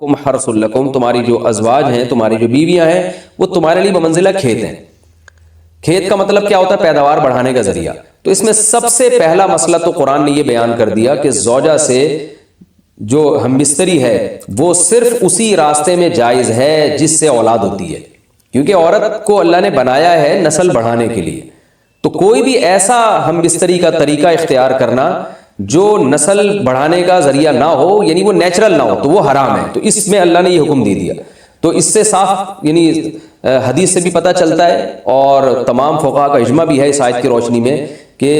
کم حرث لکم، تمہاری جو ازواج ہیں، تمہاری جو بیویاں ہیں، وہ تمہارے لیے بمنزلہ کھیت ہیں۔ کھیت کا مطلب کیا ہوتا ہے؟ پیداوار بڑھانے کا ذریعہ۔ تو اس میں سب سے پہلا مسئلہ تو قرآن نے یہ بیان کر دیا کہ زوجہ سے جو ہم بستری ہے وہ صرف اسی راستے میں جائز ہے جس سے اولاد ہوتی ہے، کیونکہ عورت کو اللہ نے بنایا ہے نسل بڑھانے کے لیے۔ تو کوئی بھی ایسا ہم بستری کا طریقہ اختیار کرنا جو نسل بڑھانے کا ذریعہ نہ ہو، یعنی وہ نیچرل نہ ہو، تو وہ حرام ہے۔ تو اس میں اللہ نے یہ حکم دے دیا۔ تو اس سے صاف یعنی حدیث سے بھی پتہ چلتا ہے، اور تمام فقہاء کا اجماع بھی ہے اس آیت کی روشنی میں کہ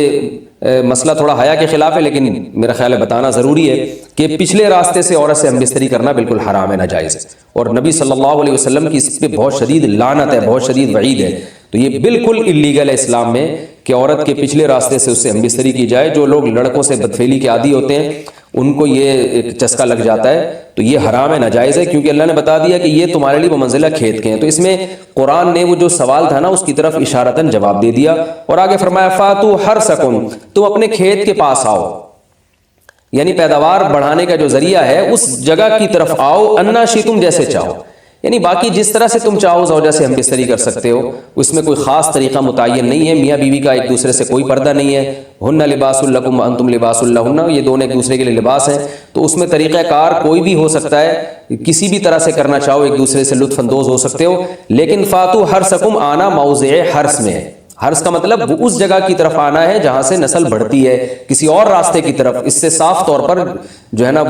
مسئلہ تھوڑا حیا کے خلاف ہے، لیکن میرا خیال ہے بتانا ضروری ہے کہ پچھلے راستے سے عورت سے ہم بستری کرنا بالکل حرام ہے، ناجائز ہے، اور نبی صلی اللہ علیہ وسلم کی اس پہ بہت شدید لعنت ہے، بہت شدید وعید ہے۔ تو یہ بالکل اللیگل ہے اسلام میں کہ عورت کے پچھلے راستے سے اس سے ہم بستری کی جائے۔ جو لوگ لڑکوں سے بدفعلی کے عادی ہوتے ہیں ان کو یہ ایک چسکا لگ جاتا ہے، تو یہ حرام ہے، ناجائز ہے، کیونکہ اللہ نے بتا دیا کہ یہ تمہارے لیے بمنزلہ کھیت کے ہیں۔ تو اس میں قرآن نے وہ جو سوال تھا نا اس کی طرف اشارتاً جواب دے دیا، اور آگے فرمایا فاتو حرثکم، تم اپنے کھیت کے پاس آؤ، یعنی پیداوار بڑھانے کا جو ذریعہ ہے اس جگہ کی طرف آؤ، انا شئتم، جیسے چاہو، یعنی باقی جس طرح سے تم چاہو زوجہ سے ہم بستری کر سکتے ہو، اس میں کوئی خاص طریقہ متعین نہیں ہے۔ میاں بیوی کا ایک دوسرے سے کوئی پردہ نہیں ہے، ہن لباس لکم وانتم لباس لہن، یہ دونوں ایک دوسرے کے لیے لباس ہیں۔ تو اس میں طریقہ کار کوئی بھی ہو سکتا ہے، کسی بھی طرح سے کرنا چاہو ایک دوسرے سے لطف اندوز ہو سکتے ہو، لیکن فاتو حرثکم آنا موضع حرث میں ہے۔ حرث کا مطلب وہ اس جگہ کی طرف آنا ہے جہاں سے نسل بڑھتی ہے، کسی اور راستے کی طرف۔ اس سے صاف طور پر جو ہے نا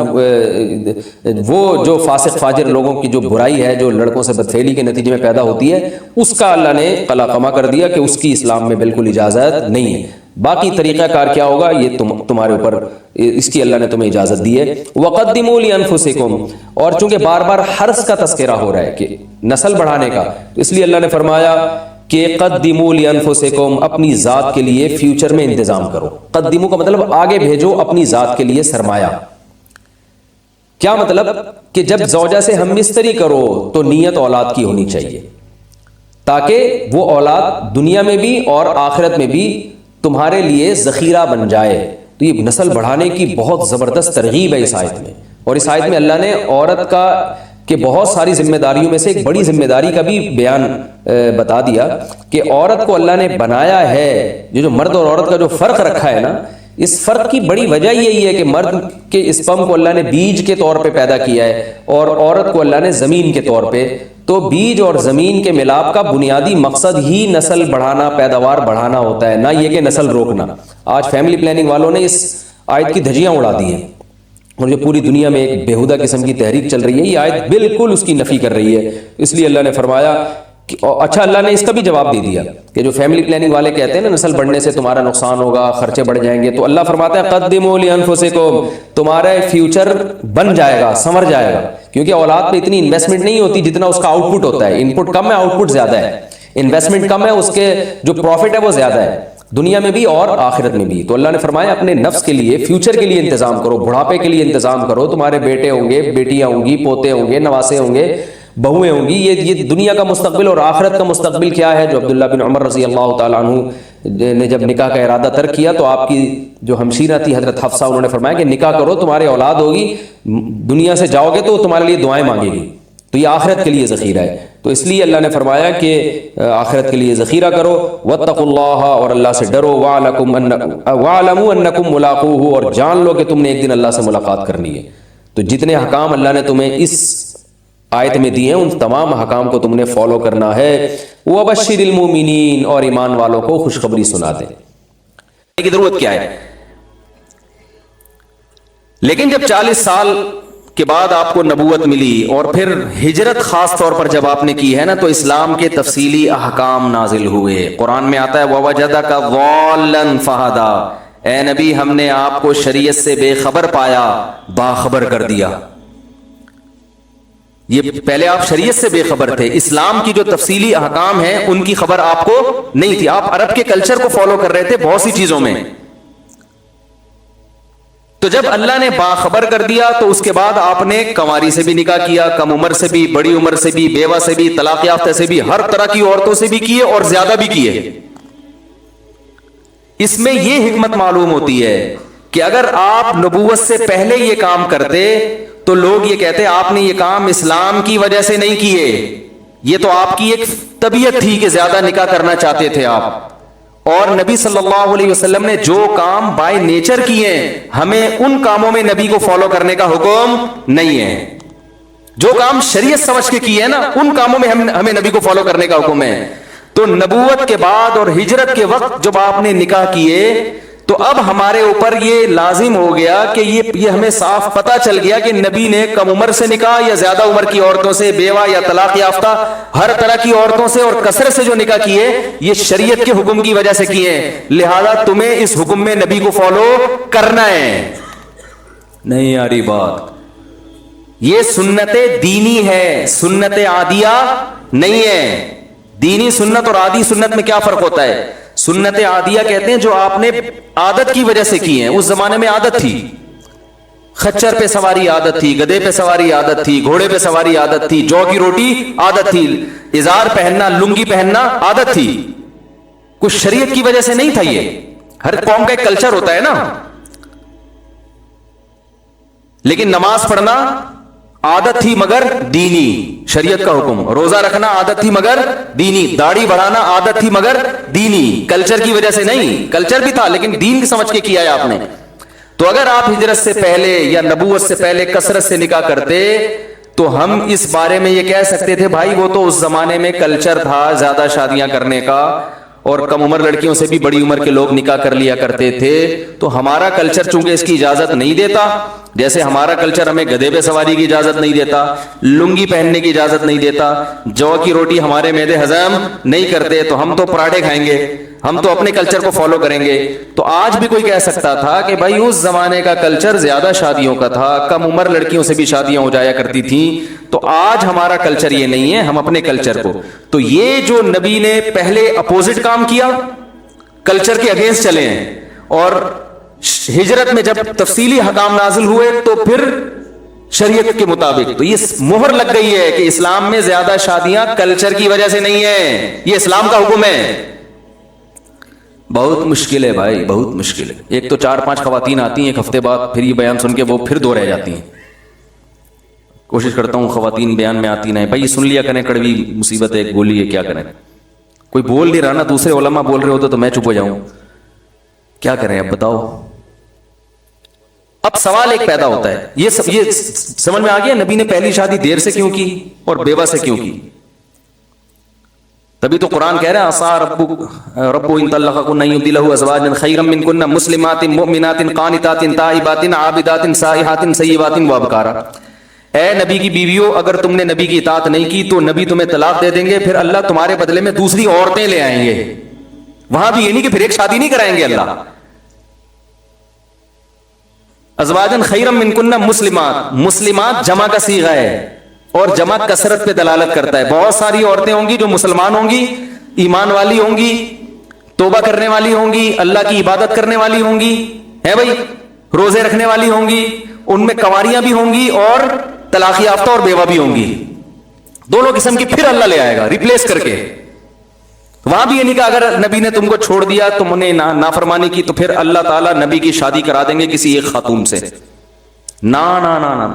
وہ جو فاسق فاجر لوگوں کی جو برائی ہے، جو لڑکوں سے بدفعلی کے نتیجے میں پیدا ہوتی ہے، اس کا اللہ نے قلعہ کر دیا کہ اس کی اسلام میں بالکل اجازت نہیں ہے۔ باقی طریقہ کار کیا ہوگا یہ تمہارے اوپر، اس کی اللہ نے تمہیں اجازت دی ہے۔ وَقَدِّمُوا لِأَنفُسِكُمْ، اور چونکہ بار بار حرث کا تذکرہ ہو رہا ہے کہ نسل بڑھانے کا، تو اس لیے اللہ نے فرمایا کہ قدموا لانفسکم، اپنی ذات کے لیے فیوچر میں انتظام کرو۔ قدموا کا مطلب آگے بھیجو اپنی ذات کے لیے سرمایہ۔ کیا مطلب؟ کہ جب زوجہ سے ہم بستری کرو تو نیت اولاد کی ہونی چاہیے، تاکہ وہ اولاد دنیا میں بھی اور آخرت میں بھی تمہارے لیے ذخیرہ بن جائے۔ تو یہ نسل بڑھانے کی بہت زبردست ترغیب ہے اس آیت میں، اور اس آیت میں اللہ نے عورت کا کہ بہت ساری ذمہ داریوں میں سے ایک بڑی ذمہ داری کا بھی بیان بتا دیا کہ عورت کو اللہ نے بنایا ہے، جو مرد اور عورت کا جو فرق رکھا ہے نا، اس فرق کی بڑی وجہ یہی ہے کہ مرد کے اسپرم کو اللہ نے بیج کے طور پہ پیدا کیا ہے، اور عورت کو اللہ نے زمین کے طور پہ۔ تو بیج اور زمین کے ملاپ کا بنیادی مقصد ہی نسل بڑھانا، پیداوار بڑھانا ہوتا ہے، نہ یہ کہ نسل روکنا۔ آج فیملی پلاننگ والوں نے اس آیت کی دھجیاں اڑا دی ہیں، اور جو پوری دنیا میں ایک بےہودہ قسم کی تحریک چل رہی ہے، یہ آیت بالکل اس کی نفی کر رہی ہے۔ اس لیے اللہ نے فرمایا کہ اچھا، اللہ نے اس کا بھی جواب دے دیا کہ جو فیملی پلاننگ والے کہتے ہیں نا نسل بڑھنے سے تمہارا نقصان ہوگا، خرچے بڑھ جائیں گے، تو اللہ فرماتا ہے قدموا لانفسکم، تمہارا فیوچر بن جائے گا، سنور جائے گا، کیونکہ اولاد پہ اتنی انویسٹمنٹ نہیں ہوتی جتنا اس کا آؤٹ پٹ ہوتا ہے۔ ان پٹ کم ہے، آؤٹ پٹ زیادہ ہے، انویسٹمنٹ کم ہے، اس کے جو پروفٹ ہے وہ زیادہ ہے، دنیا میں بھی اور آخرت میں بھی۔ تو اللہ نے فرمایا اپنے نفس کے لیے، فیوچر کے لیے انتظام کرو، بڑھاپے کے لیے انتظام کرو۔ تمہارے بیٹے ہوں گے، بیٹیاں ہوں گی، پوتے ہوں گے، نواسے ہوں گے، بہویں ہوں گی۔ یہ دنیا کا مستقبل اور آخرت کا مستقبل کیا ہے؟ جو عبداللہ بن عمر رضی اللہ تعالیٰ عنہ نے جب نکاح کا ارادہ ترک کیا تو آپ کی جو ہمشیرہ تھی حضرت حفصہ، انہوں نے فرمایا کہ نکاح کرو، تمہارے اولاد ہوگی، دنیا سے جاؤ گے تو تمہارے لیے دعائیں مانگے گی، تو یہ آخرت کے لیے ذخیرہ ہے۔ تو اس لیے اللہ نے فرمایا کہ آخرت کے لیے ذخیرہ کرو، واتقوا اللہ، اور اللہ سے ڈرو، واعلموا انکم ملاقوہ، اور جان لو کہ تم نے ایک دن اللہ سے ملاقات کرنی ہے۔ تو جتنے حکام اللہ نے تمہیں اس آیت میں دیے ہیں ان تمام حکام کو تم نے فالو کرنا ہے۔ وبشر المؤمنین، اور ایمان والوں کو خوشخبری سنا دے۔ کی ضرورت کیا ہے؟ لیکن جب 40 سال کے بعد آپ کو نبوت ملی اور پھر ہجرت خاص طور پر جب آپ نے کی ہے نا، تو اسلام کے تفصیلی احکام نازل ہوئے۔ قرآن میں آتا ہے وَوَجَدَكَ ضَالًّا فَهَدَىٰ، اے نبی ہم نے آپ کو شریعت سے بے خبر پایا، باخبر کر دیا۔ یہ پہلے آپ شریعت سے بے خبر تھے، اسلام کی جو تفصیلی احکام ہیں ان کی خبر آپ کو نہیں تھی، آپ عرب کے کلچر کو فالو کر رہے تھے بہت سی چیزوں میں۔ تو جب اللہ نے باخبر کر دیا تو اس کے بعد آپ نے کنواری سے بھی نکاح کیا، کم عمر سے بھی، بڑی عمر سے بھی، بیوہ سے بھی، طلاق یافتہ سے بھی، ہر طرح کی عورتوں سے بھی کیے اور زیادہ بھی کیے۔ اس میں یہ حکمت معلوم ہوتی ہے کہ اگر آپ نبوت سے پہلے یہ کام کرتے تو لوگ یہ کہتے آپ نے یہ کام اسلام کی وجہ سے نہیں کیے، یہ تو آپ کی ایک طبیعت تھی کہ زیادہ نکاح کرنا چاہتے تھے آپ، اور نبی صلی اللہ علیہ وسلم نے جو کام بائی نیچر کیے ہمیں ان کاموں میں نبی کو فالو کرنے کا حکم نہیں ہے، جو کام شریعت سمجھ کے کیے ہیں نا ان کاموں میں ہمیں نبی کو فالو کرنے کا حکم ہے۔ تو نبوت کے بعد اور ہجرت کے وقت جب آپ نے نکاح کیے تو اب ہمارے اوپر یہ لازم ہو گیا کہ یہ ہمیں صاف پتہ چل گیا کہ نبی نے کم عمر سے نکاح یا زیادہ عمر کی عورتوں سے، بیوہ یا طلاق یافتہ، ہر طرح کی عورتوں سے اور کثرت سے جو نکاح کیے یہ شریعت کے حکم کی وجہ سے کیے ہیں، لہذا تمہیں اس حکم میں نبی کو فالو کرنا ہے۔ نہیں آ رہی بات؟ یہ سنت دینی ہے، سنت عادیہ نہیں ہے۔ دینی سنت اور عادی سنت میں کیا فرق ہوتا ہے؟ سنت عادیہ کہتے ہیں جو آپ نے عادت کی وجہ سے کی ہیں، اس زمانے میں عادت تھی، خچر پہ سواری عادت تھی، گدھے پہ سواری عادت تھی، گھوڑے پہ سواری عادت تھی، جو کی روٹی عادت تھی، ازار پہننا، لنگی پہننا عادت تھی، کچھ شریعت کی وجہ سے نہیں تھا۔ یہ ہر قوم کا ایک کلچر ہوتا ہے نا۔ لیکن نماز پڑھنا عادت تھی مگر دینی، شریعت کا حکم، روزہ رکھنا عادت تھی مگر دینی، داڑھی بڑھانا عادت تھی مگر دینی، کلچر کی وجہ سے نہیں، کلچر بھی تھا لیکن دین سمجھ کے کیا ہے آپ نے۔ تو اگر آپ ہجرت سے پہلے یا نبوت سے پہلے کثرت سے نکاح کرتے تو ہم اس بارے میں یہ کہہ سکتے تھے بھائی وہ تو اس زمانے میں کلچر تھا زیادہ شادیاں کرنے کا، اور کم عمر لڑکیوں سے بھی بڑی عمر کے لوگ نکاح کر لیا کرتے تھے، تو ہمارا کلچر چونکہ اس کی اجازت نہیں دیتا، جیسے ہمارا کلچر ہمیں گدھے پہ سواری کی اجازت نہیں دیتا، لنگی پہننے کی اجازت نہیں دیتا، جو کی روٹی ہمارے معدے ہضم نہیں کرتے، تو ہم تو پراٹھے کھائیں گے، ہم تو اپنے کلچر کو فالو کریں گے۔ تو آج بھی کوئی کہہ سکتا تھا کہ بھائی اس زمانے کا کلچر زیادہ شادیوں کا تھا، کم عمر لڑکیوں سے بھی شادیاں ہو جایا کرتی تھیں، تو آج ہمارا کلچر یہ نہیں ہے، ہم اپنے کلچر کو۔ تو یہ جو نبی نے پہلے اپوزٹ کام کیا، کلچر کے اگینسٹ چلے ہیں، اور ہجرت میں جب تفصیلی حکام نازل ہوئے تو پھر شریعت کے مطابق، تو یہ مہر لگ گئی ہے کہ اسلام میں زیادہ شادیاں کلچر کی وجہ سے نہیں ہیں، یہ اسلام کا حکم ہے۔ بہت مشکل ہے بھائی، بہت مشکل ہے۔ ایک تو 4-5 خواتین آتی ہیں ایک ہفتے بعد، پھر یہ بیان سن کے وہ پھر دو رہ جاتی ہیں۔ کوشش کرتا ہوں خواتین بیان میں آتی نہ بھائی، سن لیا کریں، کڑوی مصیبت ہے، گولی ہے، کیا کریں؟ کوئی بول نہیں رہا نا، دوسرے علماء بول رہے ہوتے تو میں چپ ہو جاؤں، کیا کریں اب بتاؤ؟ اب سوال ایک پیدا ہوتا ہے، یہ سمجھ میں آ گیا نبی نے پہلی شادی دیر سے کیوں کی اور بیوہ سے کیوں کی؟ تبھی تو قرآن کہہ رہا ہے عسى رب ان طلقكن ان يبدله ازواجا خيرا منكن مسلمات مؤمنات قانتات تائبات عابدات سائحات سیبات وابکارا۔ اے نبی کی بیویوں، اگر تم نے نبی کی اطاعت نہیں کی تو نبی تمہیں طلاق دے دیں گے، پھر اللہ تمہارے بدلے میں دوسری عورتیں لے آئیں گے۔ وہاں بھی یہ نہیں کہ پھر ایک شادی نہیں کرائیں گے اللہ۔ ازواجا خیرا منکن مسلمات، مسلمات جمع کا صیغہ ہے اور جمع کثرت پہ دلالت کرتا ہے۔ بہت ساری عورتیں ہوں گی جو مسلمان ہوں گی، ایمان والی ہوں گی، توبہ کرنے والی ہوں گی، اللہ کی عبادت کرنے والی ہوں گی، ہے بھائی، روزے رکھنے والی ہوں گی، ان میں کنواریاں بھی ہوں گی اور طلاق یافتہ اور بیوہ بھی ہوں گی، دونوں قسم کی پھر اللہ لے آئے گا ریپلیس کر کے۔ وہاں بھی یہ نہیں کہا اگر نبی نے تم کو چھوڑ دیا، تم نے نافرمانی کی، تو پھر اللہ تعالیٰ نبی کی شادی کرا دیں گے کسی ایک خاتون سے، نا نا نا نا۔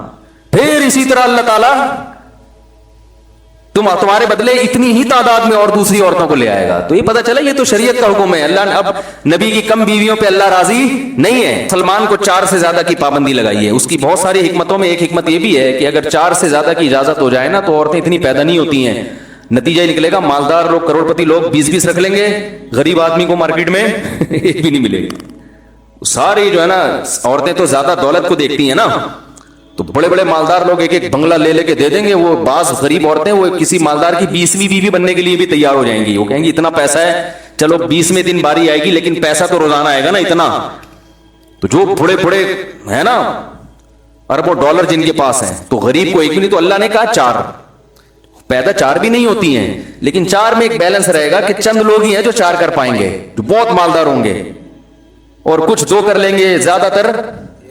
پھر اسی طرح اللہ تعالیٰ تمہارے بدلے اتنی ہی تعداد میں اور دوسری عورتوں کو لے آئے گا۔ تو یہ پتہ چلا یہ تو شریعت کا حکم ہے، اللہ نے اب نبی کی کم بیویوں پہ اللہ راضی نہیں ہے۔ سلمان کو 4 سے زیادہ کی پابندی لگائی ہے، اس کی بہت ساری حکمتوں میں ایک حکمت یہ بھی ہے کہ اگر 4 سے زیادہ کی اجازت ہو جائے نا تو عورتیں اتنی پیدا نہیں ہوتی ہیں، نتیجہ نکلے گا مالدار لوگ، کروڑ پتی لوگ 20-20 رکھ لیں گے، غریب آدمی کو مارکیٹ میں ایک بھی نہیں ملے گی۔ ساری جو ہے نا عورتیں تو زیادہ دولت کو دیکھتی ہیں نا، تو بڑے بڑے مالدار لوگ ایک ایک بنگلہ لے کے دے دیں گے، وہ بعض غریب عورتیں وہ کسی مالدار کی 20ویں بیوی بننے کے لیے بھی تیار ہو جائیں گی۔ وہ کہیں گی اتنا پیسہ ہے، چلو 20ویں دن باری آئے گی لیکن پیسہ تو روزانہ آئے گا نا اتنا۔ تو جو بڑے بڑے ہیں نا اربوں ڈالر جن کے پاس ہیں، تو غریب کو ایک بھی نہیں، تو اللہ نے کہا 4 پیدا 4 بھی نہیں ہوتی ہیں، لیکن 4 میں ایک بیلنس رہے گا کہ چند لوگ ہی ہیں جو 4 کر پائیں گے، جو بہت مالدار ہوں گے، اور کچھ 2 کر لیں گے، زیادہ تر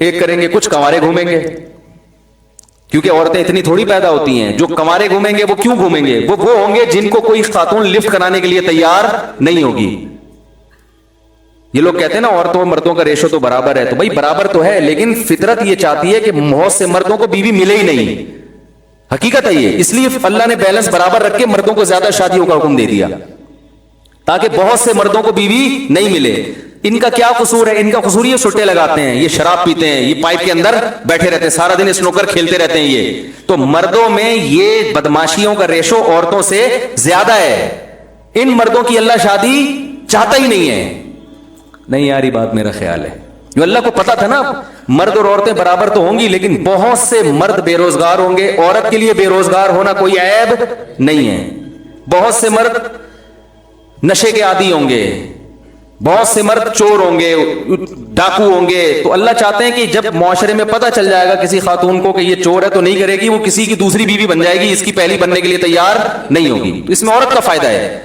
1 کریں گے، کچھ کنوارے گھومیں گے، کیونکہ عورتیں اتنی تھوڑی پیدا ہوتی ہیں۔ جو کنوارے گھومیں گے وہ کیوں گھومیں گے؟ وہ ہوں گے جن کو کوئی خاتون لفٹ کرانے کے لیے تیار نہیں ہوگی۔ یہ لوگ کہتے ہیں نا عورتوں اور مردوں کا ریشو تو برابر ہے، تو بھائی برابر تو ہے، لیکن فطرت یہ چاہتی ہے کہ بہت سے مردوں کو بیوی ملے ہی نہیں، حقیقت ہے یہ، اس لیے اللہ نے بیلنس برابر رکھ کے مردوں کو زیادہ شادیوں کا حکم دے دیا تاکہ بہت سے مردوں کو بیوی نہیں ملے۔ ان کا کیا قصور ہے؟ ان کا قصور یہ سٹے لگاتے ہیں، یہ شراب پیتے ہیں، یہ پائپ کے اندر بیٹھے رہتے ہیں، سارا دن سنوکر کھیلتے رہتے ہیں، یہ تو مردوں میں یہ بدماشیوں کا ریشو عورتوں سے زیادہ ہے، ان مردوں کی اللہ شادی چاہتا ہی نہیں ہے۔ نہیں یار یہ بات میرا خیال ہے، جو اللہ کو پتا تھا نا مرد اور عورتیں برابر تو ہوں گی، لیکن بہت سے مرد بے روزگار ہوں گے، عورت کے لیے بے روزگار ہونا کوئی عیب نہیں ہے، بہت سے مرد نشے کے عادی ہوں گے، بہت سے مرد چور ہوں گے، ڈاکو ہوں گے، تو اللہ چاہتے ہیں کہ جب معاشرے میں پتہ چل جائے گا کسی خاتون کو کہ یہ چور ہے تو نہیں کرے گی، وہ کسی کی دوسری بیوی بن جائے گی، اس کی پہلی بننے کے لیے تیار نہیں ہوگی، تو اس میں عورت کا فائدہ ہے۔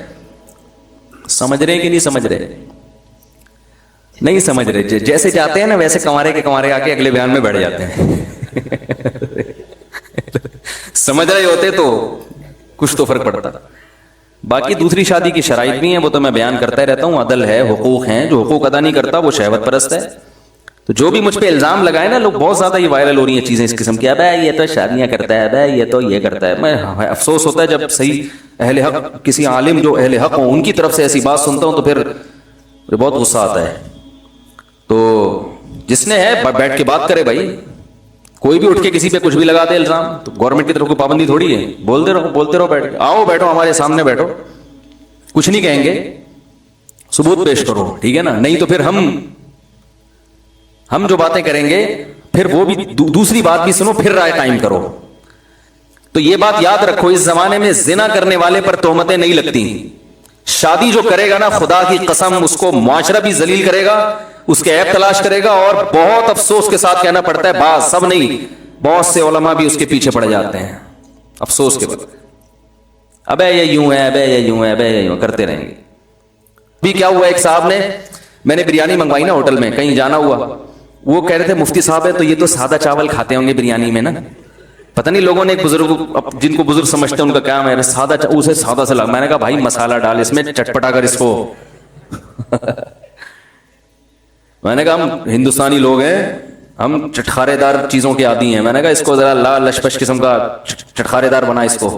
سمجھ رہے ہیں کہ نہیں سمجھ رہے؟ نہیں سمجھ رہے، جیسے چاہتے ہیں نا ویسے کنوارے کے کنوارے آ کے اگلے بیان میں بیٹھ جاتے ہیں۔ سمجھ رہے ہوتے تو کچھ تو فرق پڑتا۔ باقی دوسری شادی کی شرائط بھی ہیں، وہ تو میں بیان کرتا ہی رہتا ہوں، عدل ہے، حقوق ہیں، جو حقوق ادا نہیں کرتا وہ شہوت پرست ہے۔ تو جو بھی مجھ پہ الزام لگائے نا لوگ، بہت زیادہ یہ وائرل ہو رہی ہیں چیزیں اس قسم کی، ابے یہ تو شادیاں کرتا ہے، ابے یہ تو یہ کرتا ہے۔ میں افسوس ہوتا ہے جب صحیح اہل حق، کسی عالم جو اہل حق ہوں ان کی طرف سے ایسی بات سنتا ہوں تو پھر بہت غصہ آتا ہے۔ تو جس نے ہے بیٹھ کے بات کرے بھائی، کوئی بھی اٹھ کے کسی پہ کچھ بھی لگا دے الزام، تو گورنمنٹ کی طرف کوئی پابندی تھوڑی ہے، بولتے رہو بیٹھ کے، آؤ بیٹھو ہمارے سامنے بیٹھو، کچھ نہیں کہیں گے، ثبوت پیش کرو، ٹھیک ہے نا؟ نہیں تو پھر ہم جو باتیں کریں گے پھر وہ بھی دوسری بات بھی سنو، پھر رائے قائم کرو۔ تو یہ بات یاد رکھو، اس زمانے میں زنا کرنے والے پر تہمتیں نہیں لگتی، شادی جو کرے گا نا خدا کی قسم اس کو معاشرہ بھی ذلیل کرے گا، اس کے عیب تلاش کرے گا، اور بہت افسوس کے ساتھ کہنا پڑتا ہے بعض، سب نہیں، بہت سے علماء بھی اس کے پیچھے پڑ جاتے ہیں افسوس کے بعد، ابے یہ یوں ہے، ابے یہ یوں ہے، ابے یہ یوں کرتے رہیں گے۔ بھی کیا ہوا، ایک صاحب نے، میں نے بریانی منگوائی نا ہوٹل میں، کہیں جانا ہوا، وہ کہہ رہے تھے مفتی صاحب ہے تو یہ تو سادہ چاول کھاتے ہوں گے بریانی میں نا، پتہ نہیں لوگوں نے ایک بزرگ، جن کو بزرگ سمجھتے ہیں ان کا کیا ہے، اسے سادہ سے لگا، میں نے کہا بھائی مسالہ ڈال اس میں، چٹپٹا کر اس کو۔ میں نے کہا ہم ہندوستانی لوگ ہیں، ہم چٹخارے دار چیزوں کے عادی ہیں، میں نے کہا اس کو ذرا لال لشپش قسم کا چٹخارے دار بنا اس کو،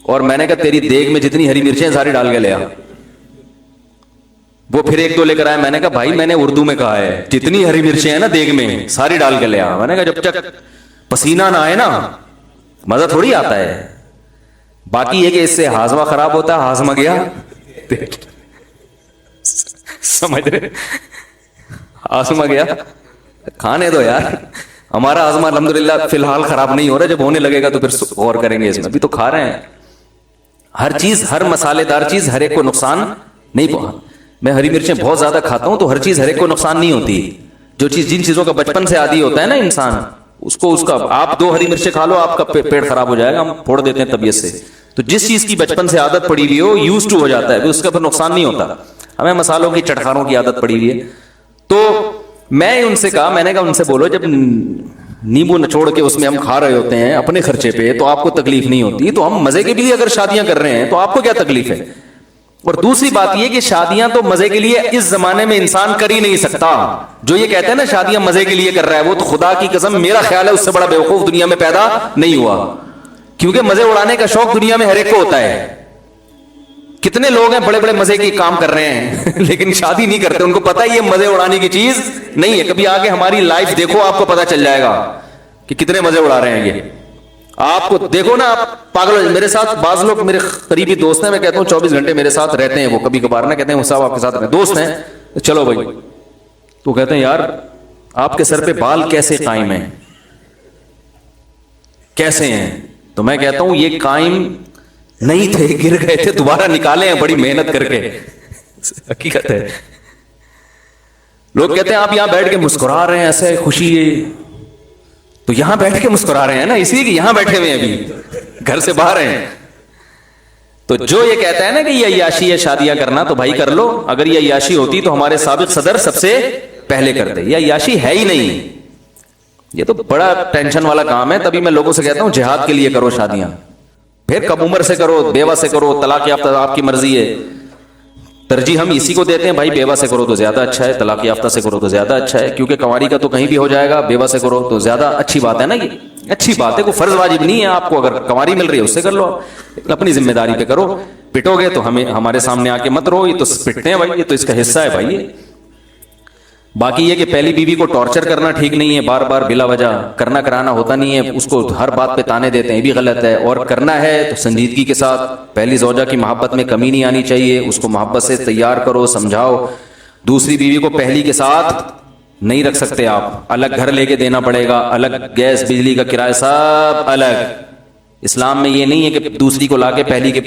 اور میں نے کہا تیری دیگ میں جتنی ہری مرچیں ساری ڈال کے لے آ۔ وہ پھر ایک دو لے کر آئے، میں نے کہا بھائی میں نے اردو میں کہا ہے جتنی ہری مرچیں ہیں نا دیگ میں ساری ڈال کے لے آ۔ میں نے کہا جب تک پسینہ نہ آئے نا مزہ تھوڑی آتا ہے۔ باقی یہ کہ اس سے ہاضمہ خراب ہوتا ہے، ہاضمہ گیا، سمجھ رہے، ہاضمہ گیا، کھانے دو یار، ہمارا ہاضمہ الحمدللہ فی الحال خراب نہیں ہو رہا، جب ہونے لگے گا تو پھر غور کریں گے اس میں، ابھی تو کھا رہے ہیں۔ ہر چیز، ہر مسالے دار چیز ہر ایک کو نقصان نہیں پہنچا۔ میں ہری مرچیں بہت زیادہ کھاتا ہوں تو ہر چیز ہر ایک کو نقصان نہیں ہوتی، جو چیز جن چیزوں کا بچپن سے عادی ہوتا ہے نا انسان، اس کا آپ 2 ہری مرچیں کھا لو آپ کا پیٹ خراب ہو جائے گا، ہم پھوڑ دیتے ہیں طبیعت سے۔ تو جس چیز کی بچپن سے عادت پڑی ہوئی ہو، یوز ٹو ہو جاتا ہے، اس کا پھر نقصان نہیں ہوتا۔ ہمیں مسالوں کی چٹخاروں کی عادت پڑی ہوئی ہے۔ تو میں ان سے کہا، میں نے کہا ان سے بولو جب نیمبو نچوڑ کے اس میں ہم کھا رہے ہوتے ہیں اپنے خرچے پہ تو آپ کو تکلیف نہیں ہوتی، تو ہم مزے کے لیے اگر شادیاں کر رہے ہیں تو آپ کو کیا تکلیف ہے؟ اور دوسری بات یہ کہ شادیاں تو مزے کے لیے اس زمانے میں انسان کر ہی نہیں سکتا۔ جو یہ کہتے ہیں نا شادیاں مزے کے لیے کر رہا ہے، وہ تو خدا کی قسم میرا خیال ہے اس سے بڑا بیوقوف دنیا میں پیدا نہیں ہوا، کیونکہ مزے اڑانے کا شوق دنیا میں ہر ایک کو ہوتا ہے۔ کتنے لوگ ہیں بڑے بڑے مزے کی کام کر رہے ہیں لیکن شادی نہیں کرتے، ان کو پتا ہے یہ مزے اڑانے کی چیز نہیں ہے۔ کبھی آگے ہماری لائف دیکھو، آپ کو پتا چل جائے گا کہ کتنے مزے اڑا رہے ہیں یہ۔ آپ کو دیکھو نا، آپ پاگل، میرے ساتھ بعض لوگ میرے قریبی دوست ہیں، میں کہتا ہوں 24 گھنٹے میرے ساتھ رہتے ہیں، وہ کبھی کبھار نہ کہتے ہیں وہ صاحب آپ کے ساتھ رہتے دوست ہیں، چلو بھائی، تو کہتے ہیں یار آپ کے سر پہ بال کیسے قائم ہیں، کیسے ہیں؟ تو میں کہتا ہوں یہ قائم نہیں تھے، گر گئے تھے، دوبارہ نکالے ہیں بڑی محنت کر کے، حقیقت ہے۔ لوگ کہتے ہیں آپ یہاں بیٹھ کے مسکرا رہے ہیں ایسے خوشی ہے، تو یہاں بیٹھ کے مسکرا رہے ہیں نا، اسی لیے کہ یہاں بیٹھے ہوئے ہیں، ابھی گھر سے باہر ہیں۔ تو جو یہ کہتا ہے نا کہ یہ عیاشی ہے شادیاں کرنا، تو بھائی کر لو، اگر یہ عیاشی ہوتی تو ہمارے سابق صدر سب سے پہلے کرتے، یہ عیاشی ہے ہی نہیں، یہ تو بڑا ٹینشن والا کام ہے۔ تبھی میں لوگوں سے کہتا ہوں جہاد کے لیے کرو شادیاں، پھر کم عمر سے کرو، بیوہ سے کرو، طلاق یافتہ آپ کی مرضی ہے، ترجیح ہم اسی کو دیتے ہیں بھائی، بیوہ سے کرو تو زیادہ اچھا ہے، طلاق یافتہ سے کرو تو زیادہ اچھا ہے، کیونکہ کنواری کا تو کہیں بھی ہو جائے گا، بیوہ سے کرو تو زیادہ اچھی بات ہے نا، یہ اچھی بات ہے، کوئی فرض واجب نہیں ہے آپ کو، اگر کنواری مل رہی ہے اس سے کر لو، اپنی ذمہ داری پہ کرو، پٹو گے تو ہمارے سامنے آ کے مت رو، یہ تو پٹتے ہیں بھائی، یہ تو اس کا حصہ ہے بھائی۔ باقی یہ کہ پہلی بیوی کو ٹارچر کرنا ٹھیک نہیں ہے، بار بار بلا وجہ کرنا کرانا ہوتا نہیں ہے، اس کو ہر بات پہ تانے دیتے ہیں، یہ بھی غلط ہے، اور کرنا ہے تو سنجیدگی کے ساتھ، پہلی زوجہ کی محبت میں کمی نہیں آنی چاہیے، اس کو محبت سے تیار کرو، سمجھاؤ۔ دوسری بیوی کو پہلی کے ساتھ نہیں رکھ سکتے آپ، الگ گھر لے کے دینا پڑے گا، الگ گیس بجلی کا کرایہ سب الگ۔ اسلام میں یہ نہیں ہے کہ دوسری کو لا کے پہلی کے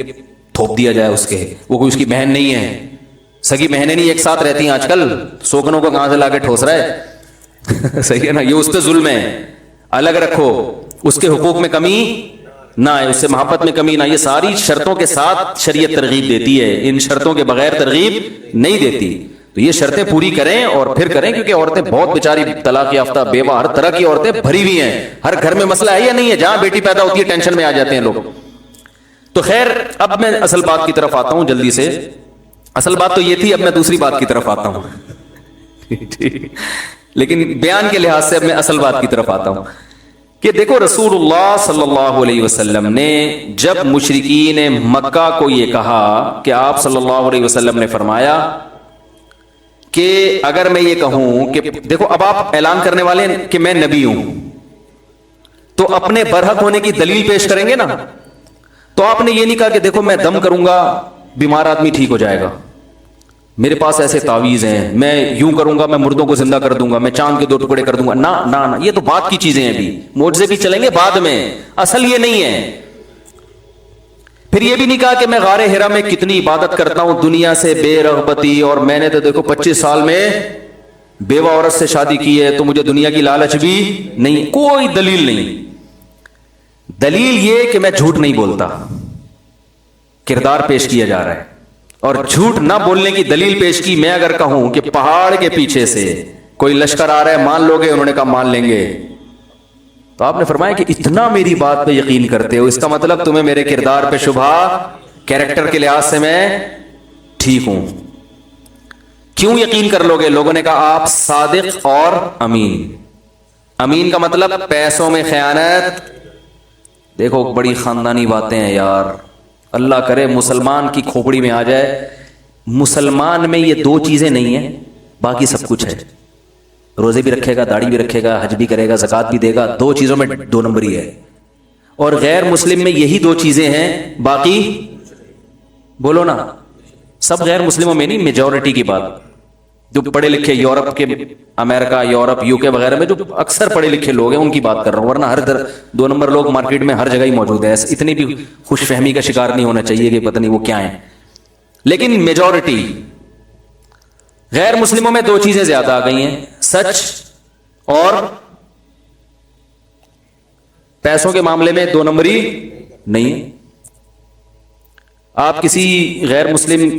تھوپ دیا جائے، اس کے وہ کوئی اس کی بہن نہیں ہے، سگی بہنیں نہیں ایک ساتھ رہتی ہیں آج کل، سوکنوں کو کہاں سے لا کے ٹھوس رہا ہے صحیح ہے نا، یہ اس پہ ظلم ہے، الگ رکھو، اس کے حقوق میں کمی نہ آئے، اس سے محبت میں کمی نہ آئے، یہ ساری شرطوں کے ساتھ شریعت ترغیب دیتی ہے، ان شرطوں کے بغیر ترغیب نہیں دیتی، تو یہ شرطیں پوری کریں اور پھر کریں، کیونکہ عورتیں بہت بیچاری طلاق یافتہ بیوہ ہر طرح کی عورتیں بھری ہوئی ہیں، ہر گھر میں مسئلہ ہے یا نہیں ہے، جہاں بیٹی پیدا ہوتی ہے ٹینشن میں آ جاتے ہیں لوگ۔ تو خیر، اب میں اصل بات کی طرف آتا ہوں جلدی سے، اصل بات تو یہ تھی، اب میں دوسری بات کی طرف آتا ہوں لیکن بیان کے لحاظ سے اب میں اصل بات کی طرف آتا ہوں کہ دیکھو، رسول اللہ صلی اللہ علیہ وسلم نے جب مشرکین مکہ کو یہ کہا کہ آپ صلی اللہ علیہ وسلم نے فرمایا کہ اگر میں یہ کہوں کہ دیکھو، اب آپ اعلان کرنے والے ہیں کہ میں نبی ہوں، تو اپنے برحق ہونے کی دلیل پیش کریں گے نا، تو آپ نے یہ نہیں کہا کہ دیکھو میں دم کروں گا بیمار آدمی ٹھیک ہو جائے گا، میرے پاس ایسے تعویذ ہیں، میں یوں کروں گا میں مردوں کو زندہ کر دوں گا، میں چاند کے 2 ٹکڑے کر دوں گا، نہ نہ نہ، یہ تو بات کی چیزیں ہیں، بھی معجزے بھی چلیں گے بعد میں، اصل یہ نہیں ہے۔ پھر یہ بھی نہیں کہا کہ میں غار حرا میں کتنی عبادت کرتا ہوں دنیا سے بے رغبتی، اور میں نے تو دیکھو 25 سال میں بیوہ عورت سے شادی کی ہے، تو مجھے دنیا کی لالچ بھی نہیں، کوئی دلیل نہیں۔ دلیل یہ کہ میں جھوٹ نہیں بولتا، کردار پیش کیا جا رہا ہے، اور جھوٹ نہ بولنے کی دلیل پیش کی، میں اگر کہوں کہ پہاڑ کے پیچھے سے کوئی لشکر آ رہا ہے، مان لو گے؟ انہوں نے کہا مان لیں گے، تو آپ نے فرمایا کہ اتنا میری بات پہ یقین کرتے ہو، اس کا مطلب تمہیں میرے کردار پہ شبہ، کیریکٹر کے لحاظ سے میں ٹھیک ہوں، کیوں یقین کر لو گے؟ لوگوں نے کہا آپ صادق اور امین۔ امین کا مطلب پیسوں میں خیانت، دیکھو بڑی خاندانی باتیں ہیں یار، اللہ کرے مسلمان کی کھوپڑی میں آ جائے، مسلمان میں یہ 2 چیزیں نہیں ہیں، باقی سب کچھ ہے، روزے بھی رکھے گا، داڑھی بھی رکھے گا، حج بھی کرے گا، زکوٰۃ بھی دے گا، 2 چیزوں میں 2 نمبری ہے، اور غیر مسلم میں یہی 2 چیزیں ہیں، باقی بولو نا، سب غیر مسلموں میں نہیں، میجورٹی کی بات، جو پڑھے لکھے یورپ کے، امریکہ، یورپ، یو کے وغیرہ میں جو اکثر پڑھے لکھے لوگ ہیں ان کی بات کر رہا ہوں، ورنہ ہر 2 نمبر لوگ مارکیٹ میں ہر جگہ ہی موجود ہیں، اتنی بھی خوش فہمی کا شکار نہیں ہونا چاہیے کہ پتہ نہیں وہ کیا ہیں، لیکن میجورٹی غیر مسلموں میں 2 چیزیں زیادہ آ گئی ہیں، سچ اور پیسوں کے معاملے میں 2 نمبری نہیں ہے۔ آپ کسی غیر مسلم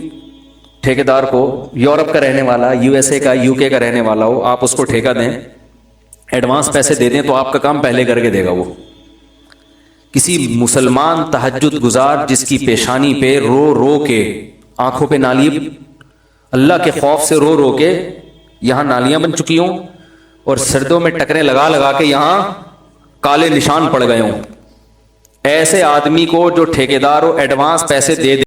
ٹھیکیدار کو، یورپ کا رہنے والا، یو ایس اے کا، یو کے کا رہنے والا ہو، آپ اس کو ٹھیکہ دیں، ایڈوانس پیسے دے دیں، تو آپ کا کام پہلے کر کے دے گا وہ۔ کسی مسلمان تہجد گزار جس کی پیشانی پہ رو رو کے، آنکھوں پہ نالی، اللہ کے خوف سے رو رو کے یہاں نالیاں بن چکی ہوں، اور سردوں میں ٹکریں لگا لگا کے یہاں کالے نشان پڑ گئے ہوں، ایسے آدمی کو جو ٹھیکیدار ہو ایڈوانس پیسے دے